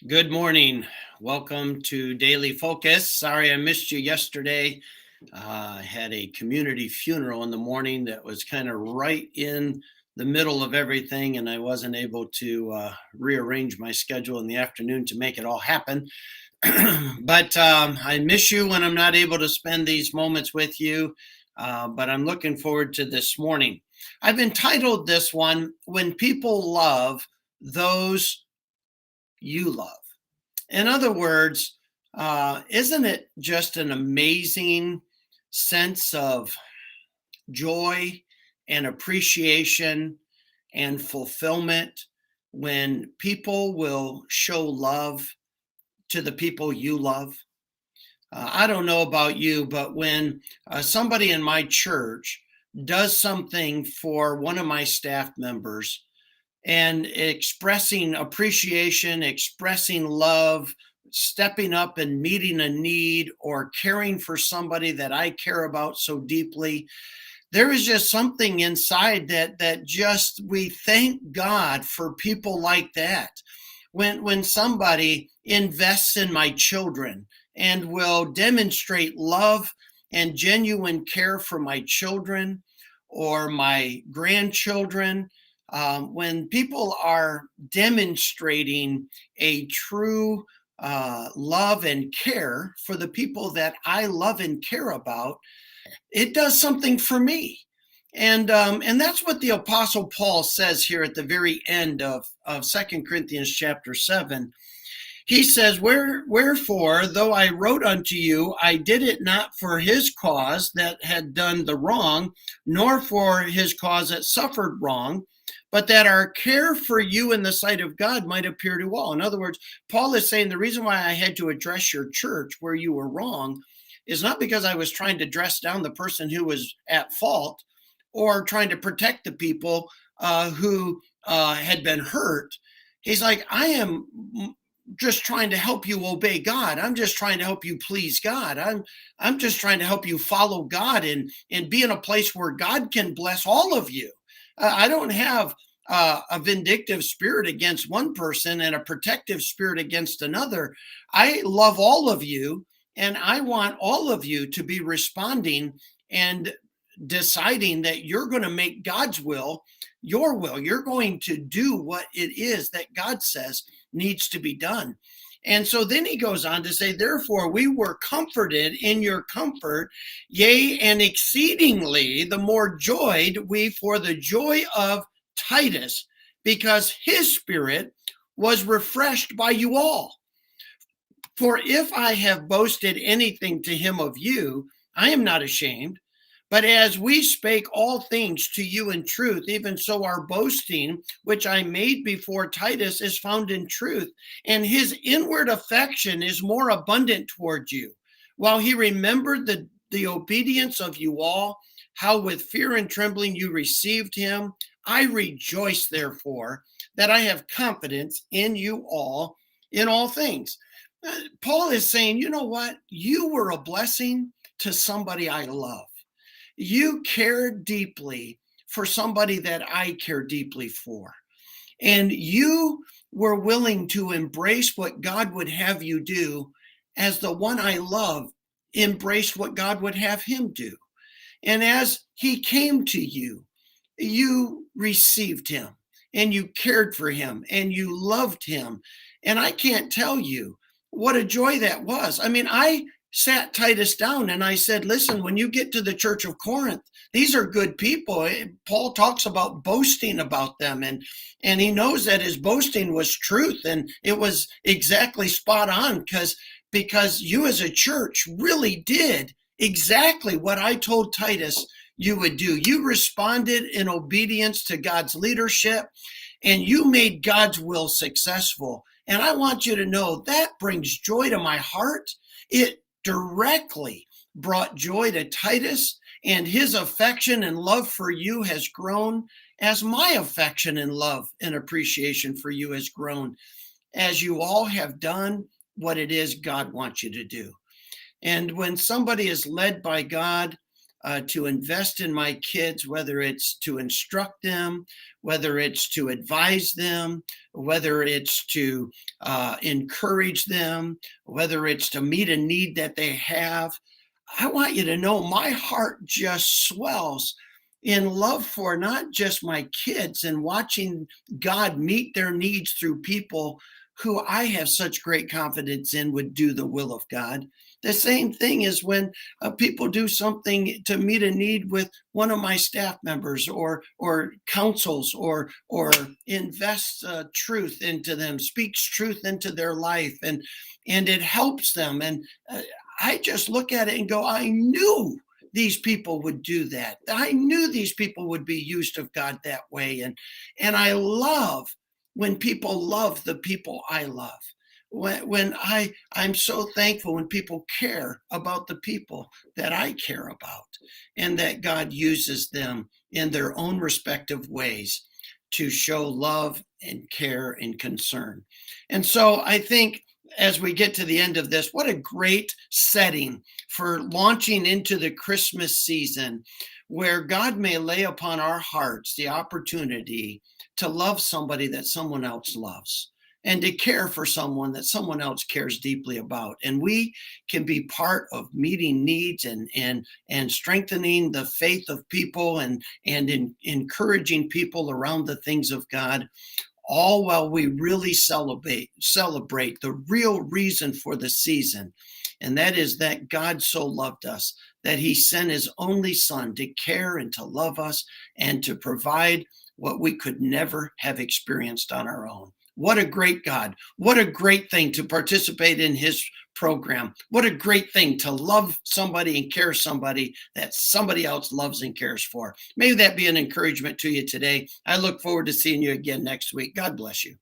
Good morning. Welcome to Daily Focus. Sorry I missed you yesterday. I had a community funeral in the morning that was kind of right in the middle of everything, and I wasn't able to rearrange my schedule in the afternoon to make it all happen. But I miss you when I'm not able to spend these moments with you. But I'm looking forward to this morning. I've entitled this one, When People Love Those You Love. In other words, isn't it just an amazing sense of joy and appreciation and fulfillment when people will show love to the people you love? I don't know about you, but when somebody in my church does something for one of my staff members, and expressing appreciation, expressing love, stepping up and meeting a need or caring for somebody that I care about so deeply. There is just something inside that just we thank God for people like that. When somebody invests in my children and will demonstrate love and genuine care for my children or my grandchildren, when people are demonstrating a true love and care for the people that I love and care about, it does something for me. And that's what the Apostle Paul says here at the very end of 2 Corinthians chapter 7. He says, Wherefore, though I wrote unto you, I did it not for his cause that had done the wrong, nor for his cause that suffered wrong, but that our care for you in the sight of God might appear to all. In other words, Paul is saying the reason why I had to address your church where you were wrong is not because I was trying to dress down the person who was at fault or trying to protect the people who had been hurt. He's like, I am just trying to help you obey God. I'm just trying to help you please God. I'm just trying to help you follow God and be in a place where God can bless all of you. I don't have a vindictive spirit against one person and a protective spirit against another. I love all of you, and I want all of you to be responding and deciding that you're going to make God's will your will. You're going to do what it is that God says needs to be done. And so then he goes on to say, Therefore we were comforted in your comfort, yea, and exceedingly the more joyed we for the joy of Titus, because his spirit was refreshed by you all. For if I have boasted anything to him of you, I am not ashamed. But as we spake all things to you in truth, even so our boasting, which I made before Titus, is found in truth. And his inward affection is more abundant toward you. While he remembered the obedience of you all, how with fear and trembling you received him, I rejoice, therefore, that I have confidence in you all in all things. Paul is saying, you know what? You were a blessing to somebody I love. You cared deeply for somebody that I care deeply for. And you were willing to embrace what God would have you do as the one I love embraced what God would have him do. And as he came to you, you received him and you cared for him and you loved him. And I can't tell you what a joy that was. I mean, I sat Titus down and I said, listen, when you get to the church of Corinth, these are good people. Paul talks about boasting about them, and he knows that his boasting was truth, and it was exactly spot on because you as a church really did exactly what I told Titus you would do. You responded in obedience to God's leadership, and you made God's will successful. And I want you to know that brings joy to my heart. It directly brought joy to Titus, and his affection and love for you has grown as my affection and love and appreciation for you has grown, as you all have done what it is God wants you to do. And when somebody is led by God, to invest in my kids, whether it's to instruct them, whether it's to advise them, whether it's to encourage them, whether it's to meet a need that they have. I want you to know my heart just swells in love for not just my kids and watching God meet their needs through people who I have such great confidence in would do the will of God. The same thing is when people do something to meet a need with one of my staff members or counsels or invests truth into them, speaks truth into their life, and it helps them. And I just look at it and go, I knew these people would do that. I knew these people would be used of God that way. And I love when people love the people I love. I'm so thankful when people care about the people that I care about, and that God uses them in their own respective ways to show love and care and concern. And so I think as we get to the end of this, what a great setting for launching into the Christmas season, where God may lay upon our hearts the opportunity to love somebody that someone else loves, and to care for someone that someone else cares deeply about. And we can be part of meeting needs and strengthening the faith of people and encouraging people around the things of God, all while we really celebrate the real reason for the season. And that is that God so loved us that he sent his only son to care and to love us and to provide what we could never have experienced on our own. What a great God. What a great thing to participate in his program. What a great thing to love somebody and care somebody that somebody else loves and cares for. May that be an encouragement to you today. I look forward to seeing you again next week. God bless you.